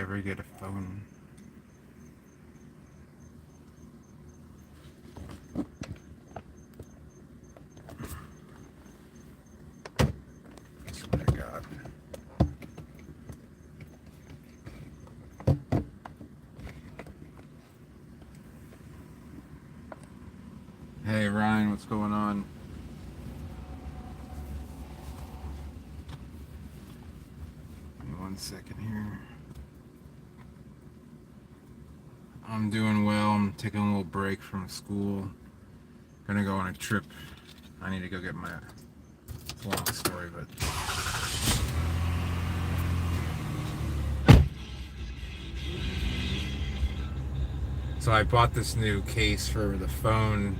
ever get a phone. That's what I got. Hey Ryan, what's going on? Give me 1 second here. I'm doing well. I'm taking a little break from school. Gonna go on a trip. I need to go get my. It's a long story, but. So I bought this new case for the phone.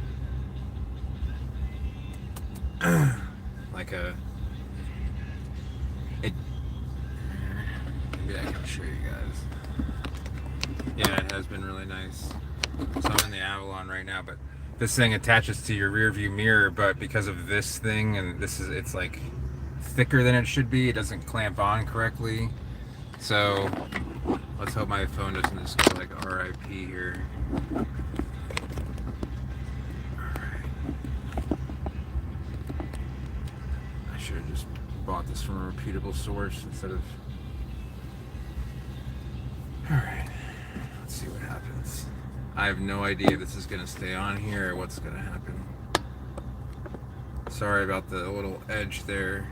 Like a. It. Maybe I can show you guys. Yeah, it has been really nice. So I'm in the Avalon right now, but this thing attaches to your rear view mirror, but because of this thing, and it's like thicker than it should be, it doesn't clamp on correctly. So let's hope my phone doesn't just go like RIP here. Alright. I should have just bought this from a reputable source instead of. Alright. Let's see what happens. I have no idea if this is going to stay on here or what's going to happen. Sorry about the little edge there.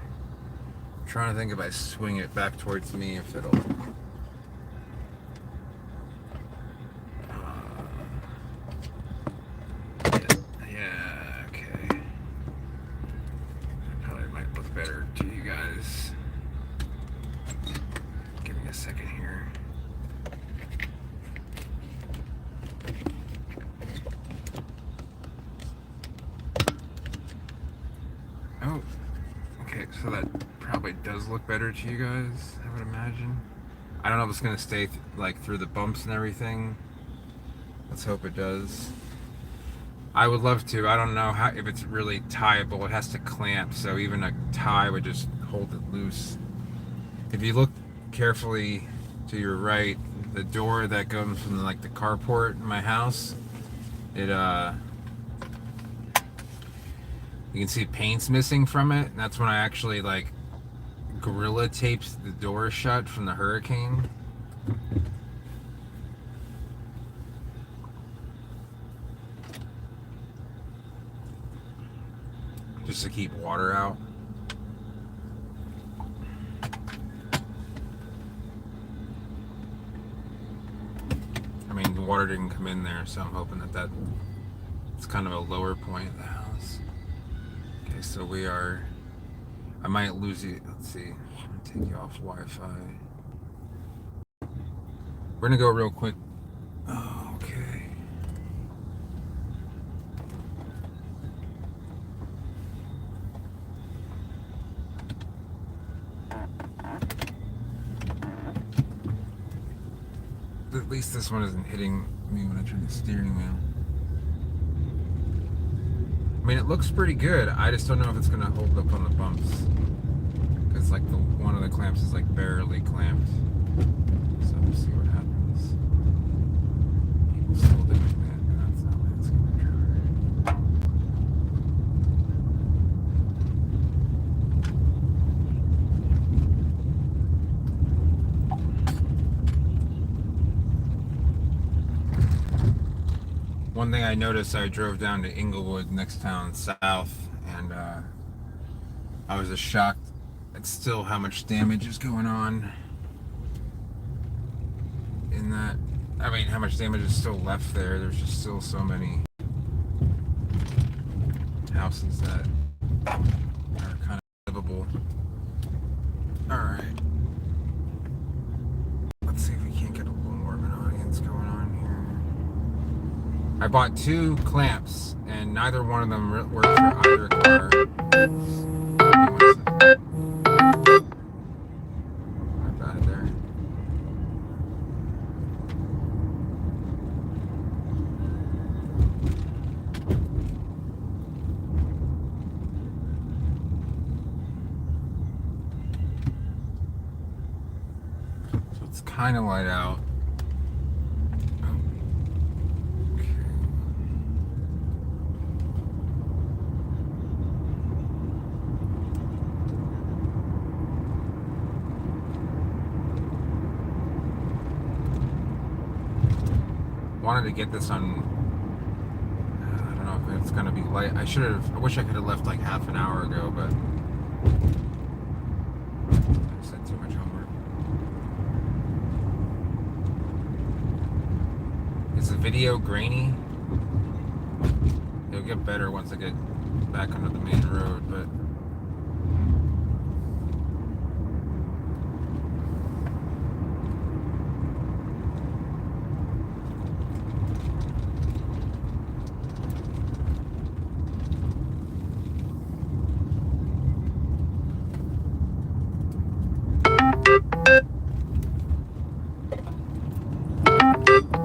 I'm trying to think if I swing it back towards me if it'll. Yeah, okay. Probably might look better to you guys. Give me a second here. Oh, okay, so that probably does look better to you guys, I would imagine. I don't know if it's gonna stay like through the bumps and everything. Let's hope it does. I would love to. I don't know how if it's really tieable. It has to clamp, so even a tie would just hold it loose. If you look carefully to your right, the door that comes from like the carport in my house, it you can see paint's missing from it, and that's when I actually like gorilla taped the door shut from the hurricane. Just to keep water out. I mean, the water didn't come in there, so I'm hoping that it's kind of a lower point of the house. Okay, so we are. I might lose you. Let's see. I'm gonna take you off Wi-Fi. We're gonna go real quick. Oh, okay. At least this one isn't hitting me when I turn the steering wheel. I mean, it looks pretty good. I just don't know if it's gonna hold up on the bumps. Because like one of the clamps is like barely clamped. So we'll see what happens. People still doing that, but that's not landscape driver. One thing I noticed, I drove down to Inglewood, next town south, and I was just shocked at still how much damage is going on in that. I mean, how much damage is still left there. There's just still so many houses that are kind of livable. Alright. Let's see if we can't get a little more of an audience going on here. I bought 2 clamps, and neither one of them work for either car. I got it there. So It's kind of light out. Oh, okay. Wanted to get this on. I don't know if it's gonna be light. I wish I could have left like half an hour ago, but I just had too much homework. Is the video grainy? It'll get better once I get back onto the main road, but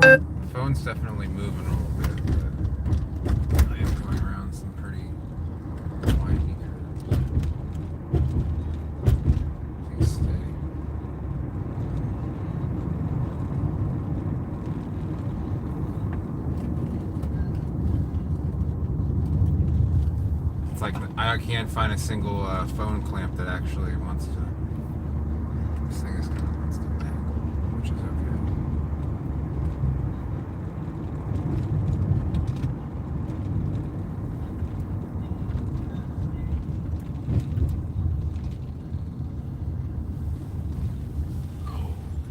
the phone's definitely moving a little bit, but I am going around some pretty windy curves. Please stay. It's like I can't find a single phone clamp that actually wants to. This thing is kind of wants to dangle, which is okay.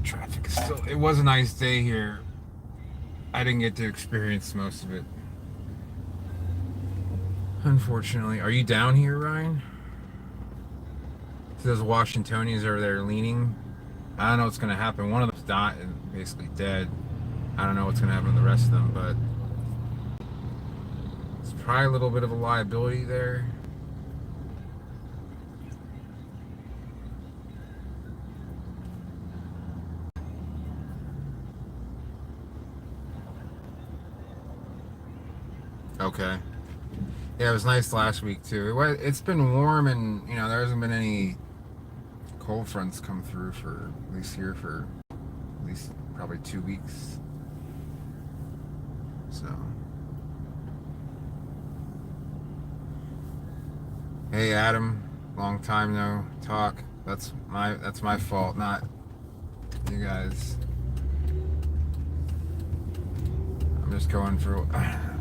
Traffic is still. It was a nice day here. I didn't get to experience most of it. Unfortunately. Are you down here, Ryan? So those Washingtonians over there leaning. I don't know what's going to happen. One of them's basically dead. I don't know what's going to happen to the rest of them, but it's probably a little bit of a liability there. Okay. Yeah, it was nice last week too. It's been warm, and there hasn't been any cold fronts come through for at least here for at least probably 2 weeks. So, hey Adam, long time no talk. That's my fault, not you guys. I'm just going through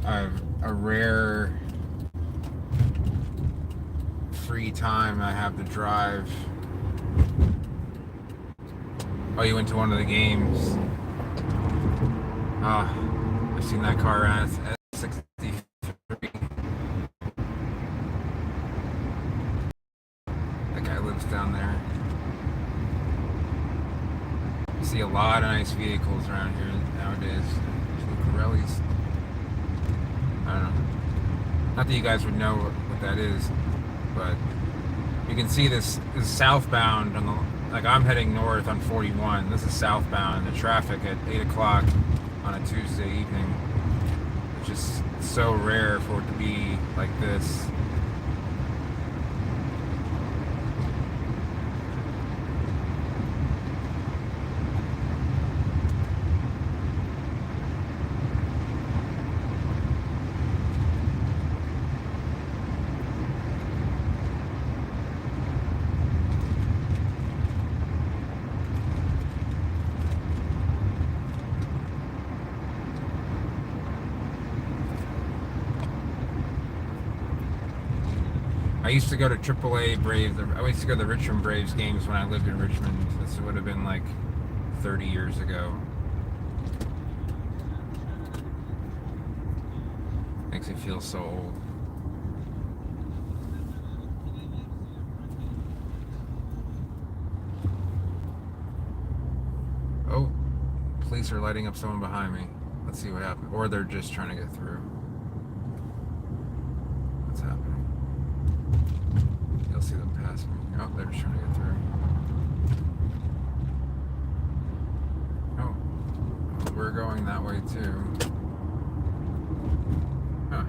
a rare free time I have to drive. Oh, you went to one of the games. I've seen that car around. It's S63. That guy lives down there. You see a lot of nice vehicles around here nowadays. Corelli's. I don't know. Not that you guys would know what that is, but you can see this is southbound on the, like I'm heading north on 41. This is southbound. The traffic at 8 o'clock on a Tuesday evening. It's just so rare for it to be like this. I used to go to AAA Braves. I used to go to the Richmond Braves games when I lived in Richmond. This would have been like 30 years ago. Makes me feel so old. Oh, police are lighting up someone behind me. Let's see what happens. Or they're just trying to get through. What's happening? You'll see them pass me. Oh, they're just trying to get through. Oh, we're going that way too. Huh.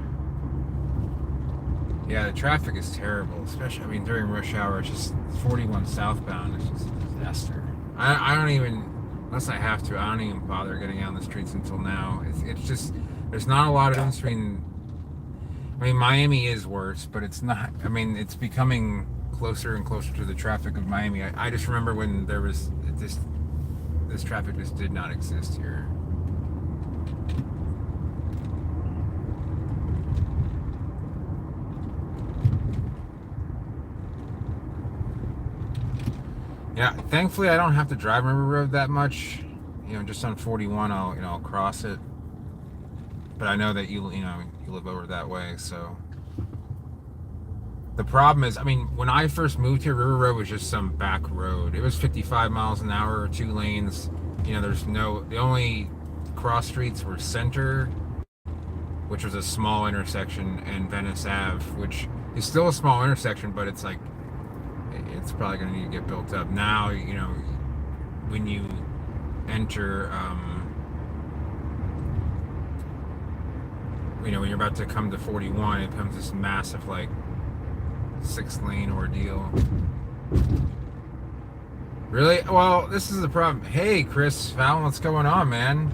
Yeah, the traffic is terrible, especially, I mean, during rush hour. It's just 41 southbound. It's just a disaster. I don't even, unless I have to, I don't even bother getting out on the streets until now. It's just there's not a lot of difference between. I mean, Miami is worse, but it's not. I mean, it's becoming closer and closer to the traffic of Miami. I just remember when there was this traffic just did not exist here. Yeah, thankfully I don't have to drive River Road that much. You know, just on 41, I'll cross it. But I know that you live over that way, so. The problem is, I mean, when I first moved here, River Road was just some back road. It was 55 miles an hour, 2 lanes. You know, the only cross streets were Center, which was a small intersection, and Venice Ave, which is still a small intersection, but it's like, it's probably going to need to get built up. Now, you know, when you enter, you know, when you're about to come to 41, it becomes this massive, like, 6-lane ordeal. Really? Well, this is the problem. Hey, Chris Fallon, what's going on, man?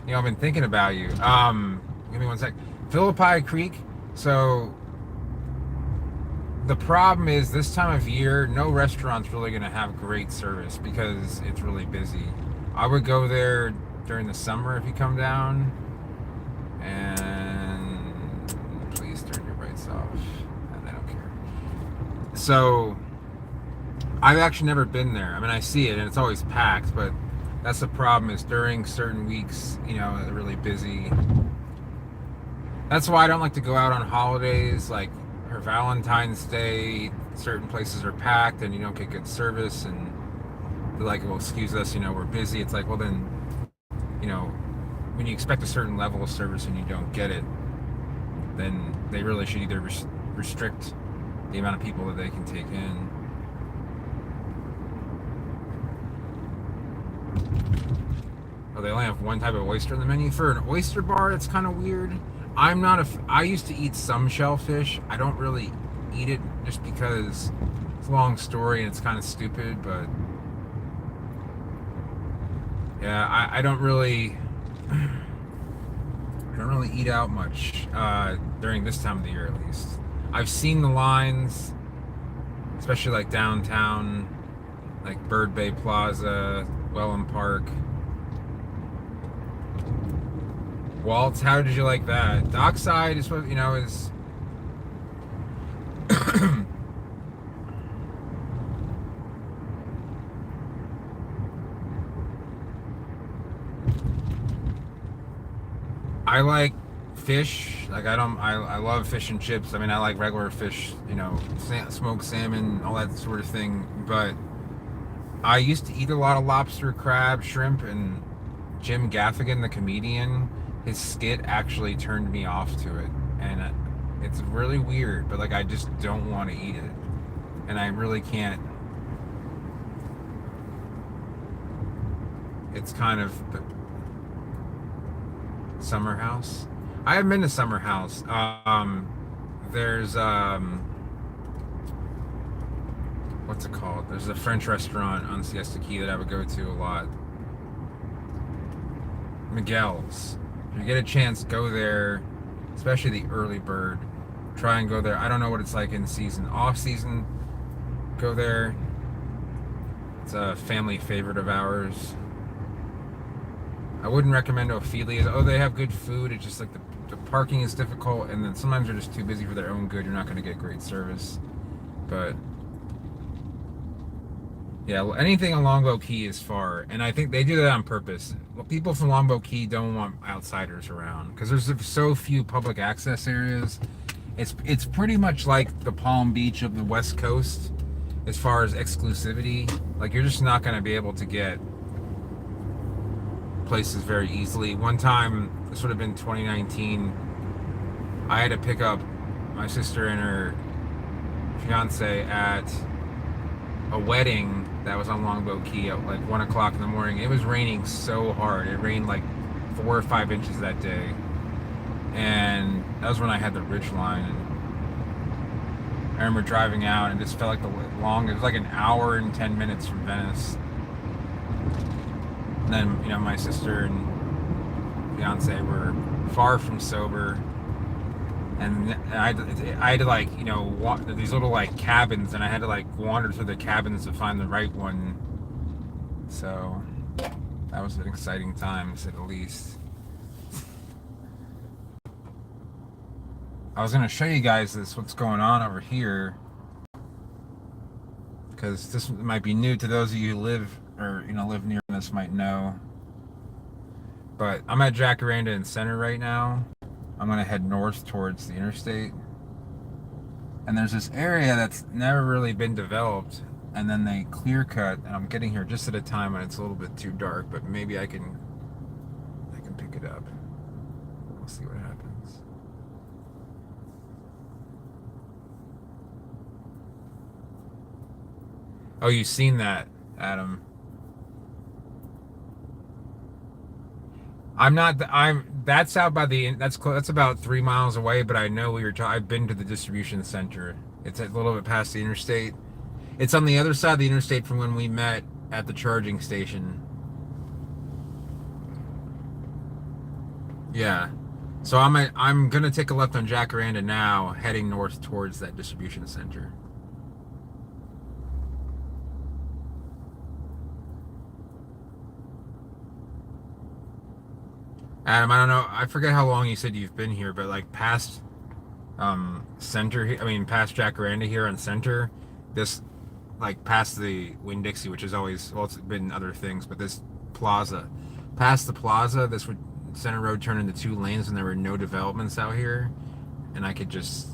You know, I've been thinking about you. Give me one sec. Philippi Creek. So the problem is this time of year, no restaurant's really going to have great service because it's really busy. I would go there during the summer if you come down. And please turn your lights off. I don't care. So I've actually never been there. I mean, I see it and it's always packed, but that's the problem is during certain weeks, you know, they're really busy. That's why I don't like to go out on holidays, like for Valentine's Day. Certain places are packed and you don't get good service, and they're like, well, excuse us, you know, we're busy. It's like, well, then, you know, when you expect a certain level of service and you don't get it, then they really should either restrict the amount of people that they can take in. Oh, they only have one type of oyster on the menu. For an oyster bar, it's kind of weird. I used to eat some shellfish. I don't really eat it just because it's a long story and it's kind of stupid, but yeah, I don't really eat out much during this time of the year, at least. I've seen the lines, especially like downtown, like Bird Bay Plaza, Wellham Park. Waltz, how did you like that? Dockside is what, you know, is I like fish. Like I love fish and chips. I mean, I like regular fish, you know, smoked salmon, all that sort of thing. But I used to eat a lot of lobster, crab, shrimp, and Jim Gaffigan, the comedian, his skit actually turned me off to it. And it's really weird, but like I just don't want to eat it. And I really can't. It's kind of Summer House. I haven't been to Summer House. There's what's it called? There's a French restaurant on Siesta Key that I would go to a lot. Miguel's. If you get a chance, go there, especially the early bird. Try and go there. I don't know what it's like in season. Off season, go there. It's a family favorite of ours. I wouldn't recommend Ophelia's. Oh, they have good food. It's just like the parking is difficult, and then sometimes they're just too busy for their own good. You're not going to get great service. But yeah, anything on Longboat Key is far, and I think they do that on purpose. Well, people from Longboat Key don't want outsiders around because there's so few public access areas. It's pretty much like the Palm Beach of the West Coast as far as exclusivity. Like, you're just not going to be able to get places very easily. One time, this would have been 2019, I had to pick up my sister and her fiance at a wedding that was on Longboat Key at like 1 o'clock in the morning. It was raining so hard. It rained like 4 or 5 inches that day. And that was when I had the Ridgeline. And I remember driving out and it just felt like it was like an hour and 10 minutes from Venice. And then, you know, my sister and fiance were far from sober. And I had to like, you know, walk these little like cabins, and I had to like wander through the cabins to find the right one. So that was an exciting time, to say the least. I was gonna show you guys what's going on over here, because this might be new to those of you who live near this might know. But I'm at Jacaranda and Center right now. I'm gonna head north towards the interstate, and there's this area that's never really been developed, and then they clear cut, and I'm getting here just at a time when it's a little bit too dark, but maybe I can pick it up. We'll see what happens. Oh, you've seen that, Adam. That's out by that's about 3 miles away, but I know I've been to the distribution center. It's a little bit past the interstate. It's on the other side of the interstate from when we met at the charging station. Yeah. So I'm gonna take a left on Jacaranda now, heading north towards that distribution center. Adam, I don't know. I forget how long you said you've been here, but like past Center, past Jacaranda here on Center, this like past the Winn-Dixie, which is always, well, it's been other things, but this plaza, past the plaza, this would Center Road turn into 2 lanes, and there were no developments out here, and I could just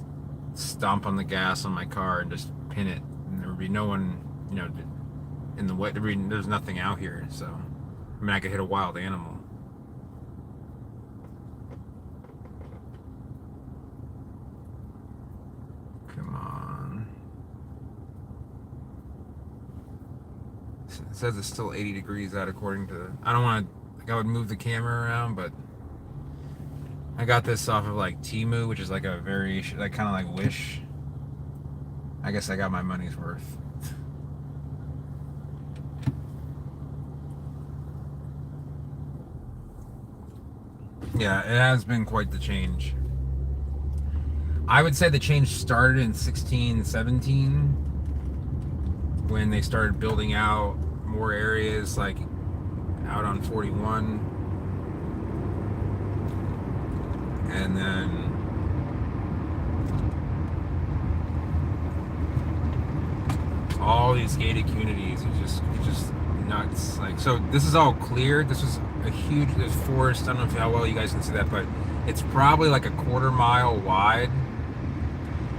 stomp on the gas on my car and just pin it, and there would be no one, you know, in the wet. There's nothing out here, so I mean, I could hit a wild animal. Come on. It says it's still 80 degrees out according to... I don't want to... Like, I would move the camera around, but... I got this off of, like, Temu, which is, like, a variation... Like, kind of like Wish. I guess I got my money's worth. Yeah, it has been quite the change. I would say the change started in 16, 17, when they started building out more areas, like out on 41, and then all these gated communities. It's just nuts. Like, so this is all cleared. This was a huge forest. I don't know how well you guys can see that, but it's probably like a 1/4 mile wide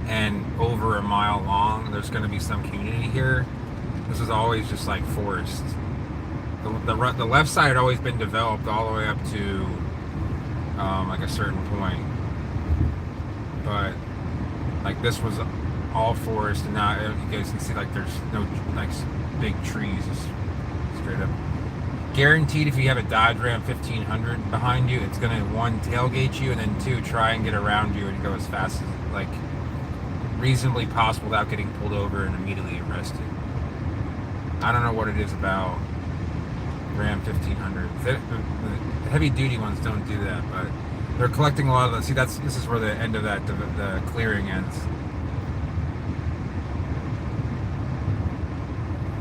and over a mile long. There's going to be some community here. This is always just like forest. The left side had always been developed all the way up to like a certain point, but like this was all forest, and now you guys can see like there's no like big trees, just straight up. Guaranteed, if you have a Dodge Ram 1500 behind you, it's gonna, 1, tailgate you, and then 2, try and get around you and go as fast as like reasonably possible without getting pulled over and immediately arrested. I don't know what it is about Ram 1500. The heavy duty ones don't do that, but they're collecting a lot of the. See, this is where the end of that the clearing ends.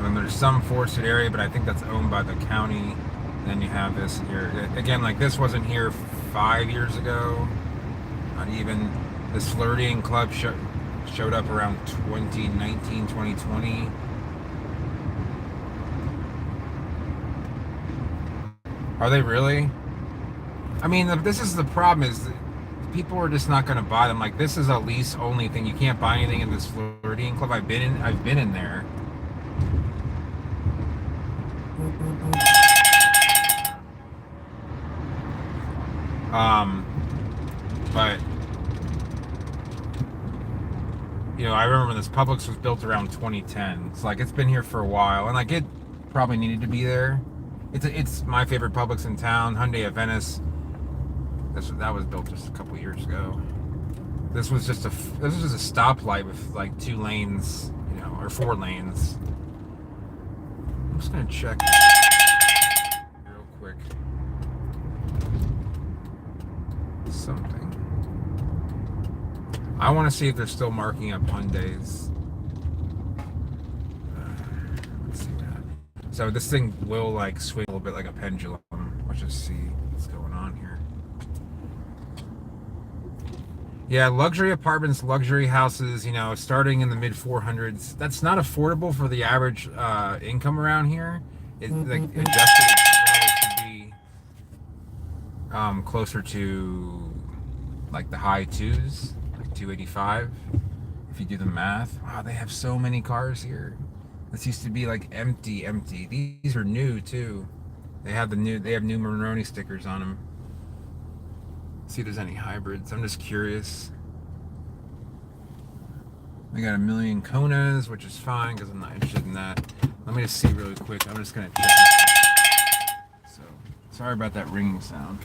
And there's some forested area, but I think that's owned by the county. And then you have this here again. Like, this wasn't here 5 years ago. Not even. This Flirting Club showed up around 2019, 2020. Are they really? I mean, this is the problem, is that people are just not going to buy them. Like, this is a lease only thing. You can't buy anything in this Flirting Club. I've been in there. But you know, I remember when this Publix was built around 2010. It's like, it's been here for a while, and like, it probably needed to be there. It's my favorite Publix in town, Hyundai of Venice. That was built just a couple years ago. This was just a stoplight with like 2 lanes, you know, or 4 lanes. I'm just gonna check real something. I want to see if they're still marking up Hyundais. Let's see what happens. So this thing will like swing a little bit like a pendulum. Let's just see what's going on here. Yeah, luxury apartments, luxury houses, you know, starting in the mid 400s. That's not affordable for the average income around here. It like adjusted should be closer to like the high twos, like 285. If you do the math, wow, they have so many cars here. This used to be like empty. These are new too. They have new Maroni stickers on them. See if there's any hybrids. I'm just curious. They got a million Konas, which is fine because I'm not interested in that. Let me just see really quick. I'm just gonna check. So sorry about that ringing sound.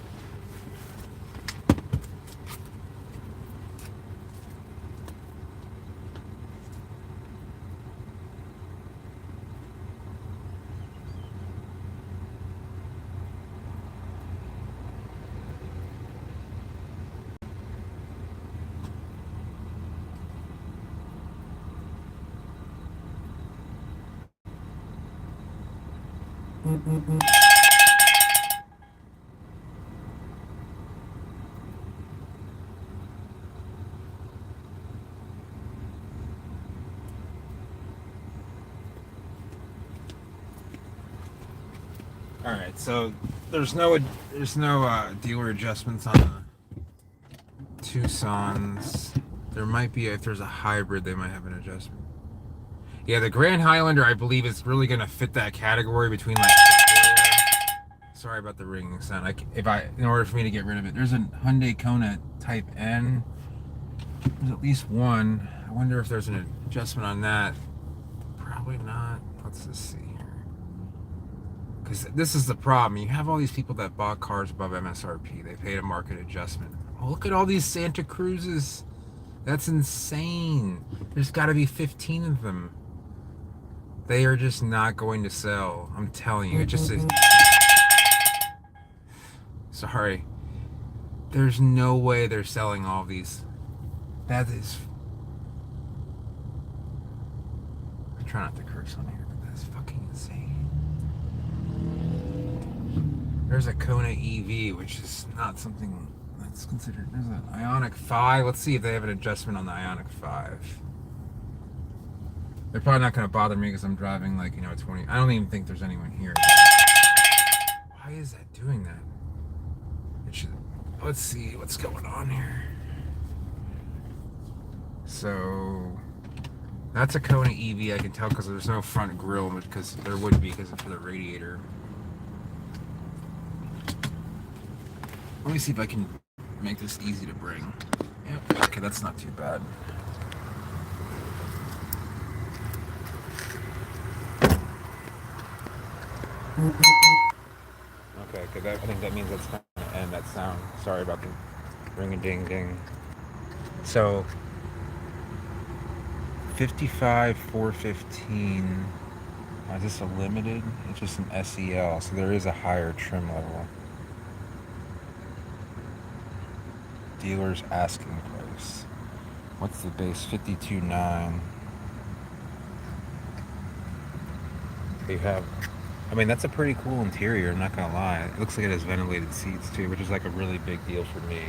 All right, so there's no dealer adjustments on the Tucsons. There might be, if there's a hybrid, they might have an adjustment. Yeah, the Grand Highlander, I believe, is really going to fit that category between like. Sorry about the ringing sound. In order for me to get rid of it, there's a Hyundai Kona Type N. There's at least one. I wonder if there's an adjustment on that. Probably not. Let's just see here. Because this is the problem. You have all these people that bought cars above MSRP. They paid a market adjustment. Oh, look at all these Santa Cruzes. That's insane. There's got to be 15 of them. They are just not going to sell. I'm telling you. It just is. Sorry. There's no way they're selling all of these. That is. I try not to curse on here, but that's fucking insane. There's a Kona EV, which is not something that's considered. There's an Ioniq 5. Let's see if they have an adjustment on the Ioniq 5. They're probably not going to bother me because I'm driving like, 20. I don't even think there's anyone here. Why is that doing that? It should. Let's see what's going on here. So that's a Kona EV. I can tell because there's no front grille, because there would be because for the radiator. Let me see if I can make this easy to bring. Yep. Okay, that's not too bad. Okay, because I think that means that's going to end that sound. Sorry about the ring-a-ding-ding. So 55 415. Is this a limited? It's just an SEL, so there is a higher trim level. Dealer's asking price. What's the base? 52.9. You have. I mean, that's a pretty cool interior, I'm not gonna lie. It looks like it has ventilated seats too, which is like a really big deal for me.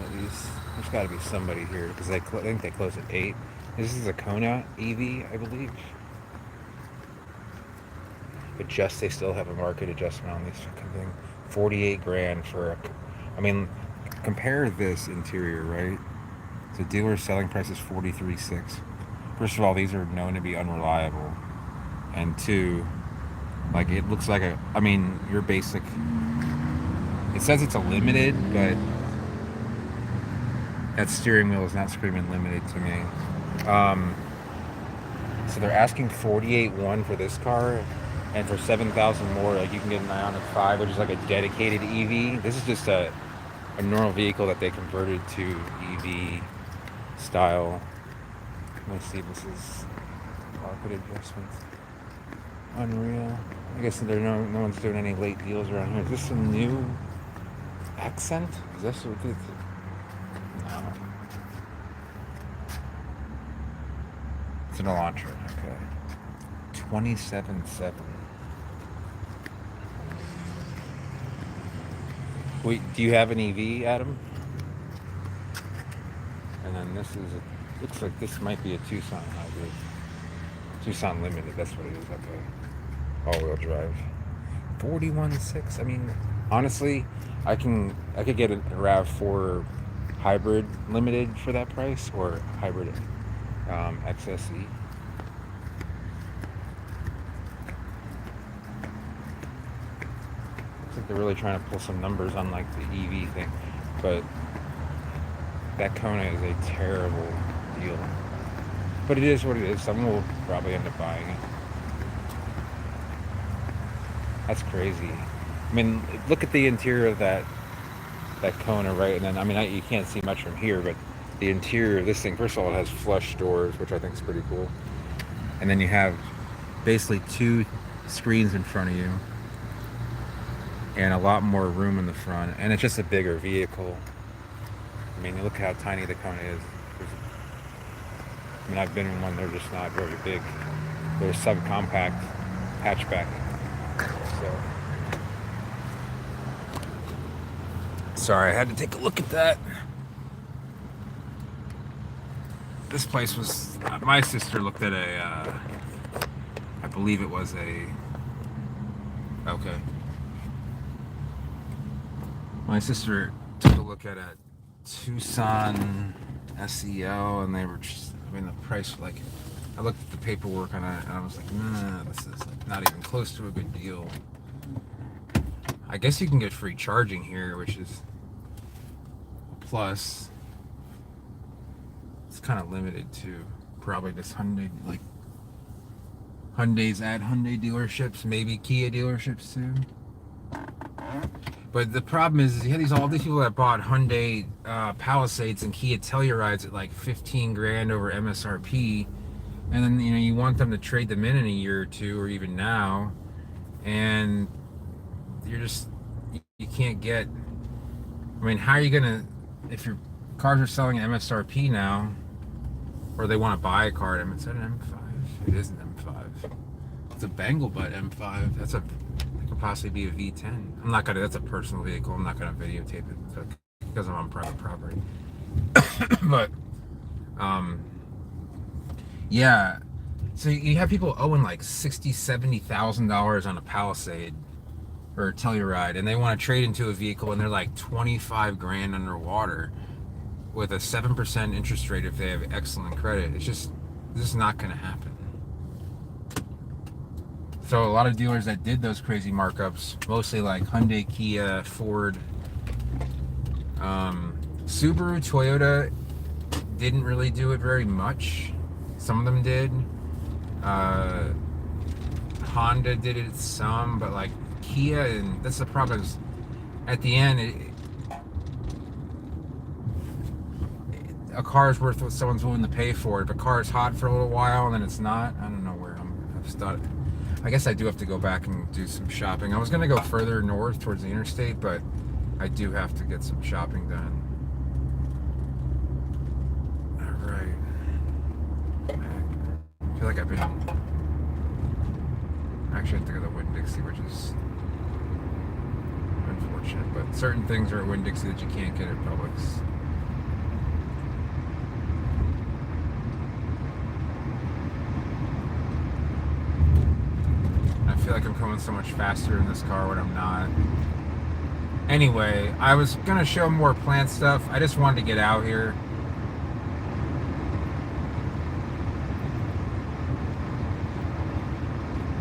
At least, there's gotta be somebody here, because I think they close at 8. This is a Kona EV, I believe. But they still have a market adjustment on these fucking thing. 48 grand for a, I mean, compare this interior, right? So dealer selling price is 43.6. First of all, these are known to be unreliable. And two, like, it looks like your basic, it says it's a limited, but that steering wheel is not screaming limited to me. So they're asking 48.1 for this car, and for 7,000 more, like, you can get an Ioniq 5, which is like a dedicated EV. This is just a normal vehicle that they converted to EV style. Let's see if this is market adjustments. Unreal. I guess no one's doing any late deals around here. Is this some new? Accent? Is that what it is? No. It's an Elantra. Okay. 27.7. Wait, do you have an EV, Adam? And then this is, looks like this might be a Tucson hybrid. Tucson Limited, that's what it is. Okay. All-wheel drive. 41.6. I mean, honestly, I could get a RAV4 hybrid limited for that price, or hybrid XSE. Looks like they're really trying to pull some numbers on like the EV thing, but that Kona is a terrible deal. But it is what it is. Someone will probably end up buying it. That's crazy. I mean, look at the interior of that Kona, right? And then, I mean, you can't see much from here, but the interior of this thing, first of all, it has flush doors, which I think is pretty cool. And then you have basically two screens in front of you and a lot more room in the front. And it's just a bigger vehicle. I mean, look how tiny the Kona is. I mean, I've been in one, they're just not very big. They're subcompact hatchback. So, sorry, I had to take a look at that. This place was, my sister looked at I believe it was okay. My sister took a look at a Tucson SEO, and they were just, I mean, the price, like, I looked at the paperwork on it, and I was like, nah, this is like not even close to a good deal. I guess you can get free charging here, which is a plus. It's kind of limited to probably this Hyundai, like Hyundai's at Hyundai dealerships, maybe Kia dealerships too. But the problem is you had all these people that bought Hyundai Palisades and Kia Tellurides at like 15 grand over MSRP, and then you want them to trade them in a year or two, or even now, and you're just, you can't get. I mean, how are you gonna, if your cars are selling at MSRP now, or they want to buy a car? Is that an M5? It is an M5. It's a Bengal butt M5. That's a, it could possibly be a V10. I'm not gonna. That's a personal vehicle. I'm not gonna videotape it because I'm on private property. But, yeah. So you have people owing like $60,000-$70,000 on a Palisade or a Telluride, and they want to trade into a vehicle, and they're like 25 grand underwater with a 7% interest rate if they have excellent credit. It's just, this is not going to happen. So a lot of dealers that did those crazy markups, mostly like Hyundai, Kia, Ford, Subaru, Toyota didn't really do it very much. Some of them did. Honda did it some, but like Kia, and that's the problem, is at the end a car is worth what someone's willing to pay for it. If a car is hot for a little while and then it's not, I don't know where I've started. I guess I do have to go back and do some shopping. I was going to go further north towards the interstate, but I do have to get some shopping done. All right. I feel like I've been, actually have to go to Winn-Dixie, which is unfortunate, but certain things are at Winn-Dixie that you can't get at Publix. I feel like I'm coming so much faster in this car when I'm not. Anyway, I was gonna show more plant stuff. I just wanted to get out here.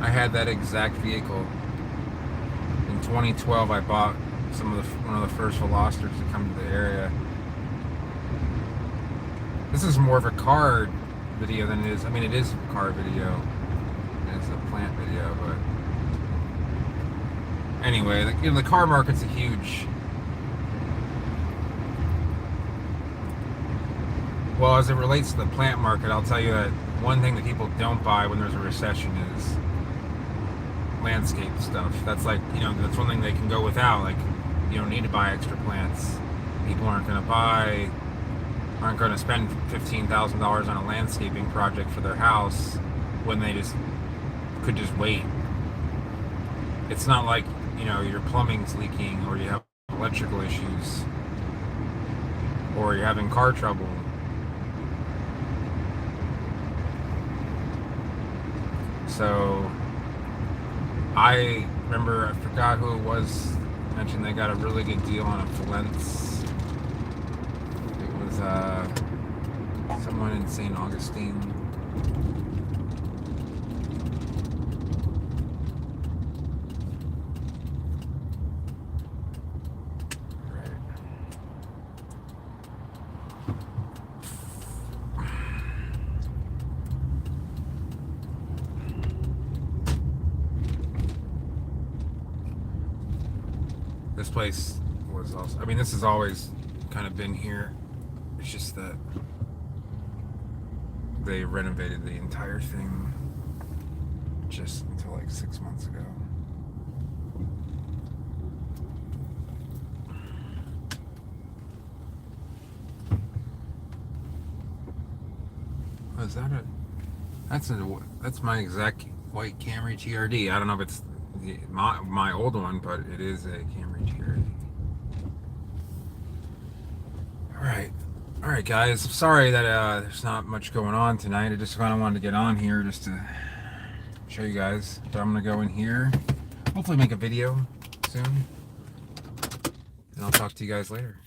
I had that exact vehicle. In 2012, I bought one of the first Velosters to come to the area. This is more of a car video than it is. I mean, it is a car video. It's a plant video, but anyway, the car market's a huge. Well, as it relates to the plant market, I'll tell you that one thing that people don't buy when there's a recession is landscape stuff. That's like, that's one thing they can go without. Like, you don't need to buy extra plants. People aren't going to spend $15,000 on a landscaping project for their house when they could just wait. It's not like, your plumbing's leaking or you have electrical issues or you're having car trouble. So I remember, I forgot who it was, mentioned they got a really good deal on a Valence. It was someone in St. Augustine. This place was also, this has always kind of been here. It's just that they renovated the entire thing just until like 6 months ago. Oh, is that that's my exact white Camry TRD. I don't know if it's my old one, but it is a Camry TRD. All right, guys. Sorry that there's not much going on tonight. I just kind of wanted to get on here just to show you guys. But I'm gonna go in here, hopefully make a video soon, and I'll talk to you guys later.